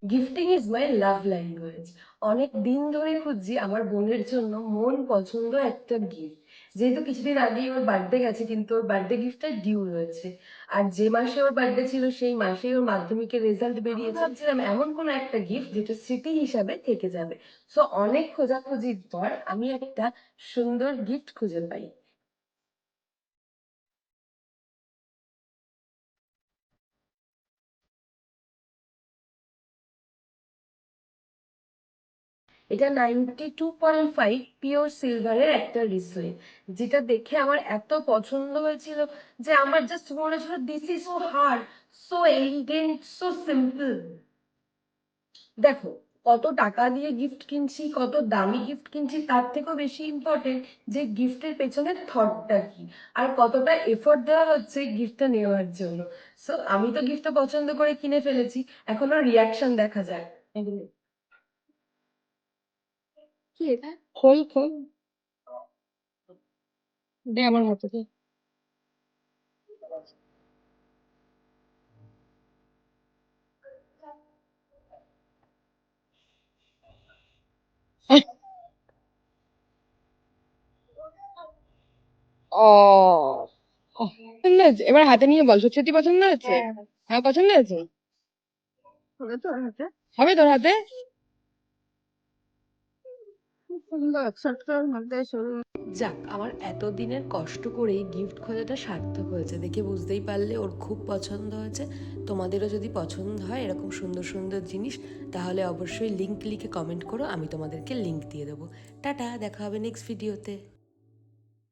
Gifting is my love language. অনেক দিন ধরে খুঁজছি আমার বোনের জন্য মন পছন্দ একটা গিফট। যেহেতু কিছুদিন আগেই ওর বার্থডে গেছে, কিন্তু ওর বার্থডে গিফটটা ডিউ রয়েছে। আর যে মাসে ওর বার্থডে ছিল সেই মাসেই ওর মাধ্যমিকের রেজাল্ট বেরিয়েছে। ভাবছিলাম এমন কোনো একটা গিফট যেটা স্মৃতি হিসাবে থেকে যাবে। সো অনেক খোঁজাখুঁজির পর আমি একটা সুন্দর গিফট খুঁজে পাই। এটা 92.5 পিওর সিলভারের একটা রিসোয়ে, যেটা দেখে আমার এত পছন্দ হয়েছিল যে আমার জাস্ট মনে হচ্ছিল this is so hard, so elegant, so simple. দেখো, কত টাকা দিয়ে গিফট কিনছি, কত দামি গিফট কিনছি, তার থেকেও বেশি ইম্পর্টেন্ট যে গিফটের পেছনে থটটা কি, আর কতটা এফোর্ট দেওয়া হচ্ছে গিফটটা নেওয়ার জন্য। সো আমি তো গিফটটা পছন্দ করে কিনে ফেলেছি, এখন ওর রিয়াকশন দেখা যাক। কি এটা? খোল খোল, দে আমার হাতে দে। ও, পছন্দ হয়েছে? এবার হাতে নিয়ে বল, সত্যি সত্যি পছন্দ হয়েছে? হ্যাঁ পছন্দ হয়েছে। হবে তোর হাতে? হবে তোর হাতে? যাক, আমার এতদিনের কষ্ট করেই গিফট খোঁজাটা সার্থক হয়েছে। দেখে বুঝতেই পারলে ওর খুব পছন্দ হয়েছে। তোমাদেরও যদি পছন্দ হয় এরকম সুন্দর সুন্দর জিনিস, তাহলে অবশ্যই লিংক লিখে কমেন্ট করো, আমি তোমাদেরকে লিংক দিয়ে দেবো। টাটা, দেখা হবে নেক্সট ভিডিওতে।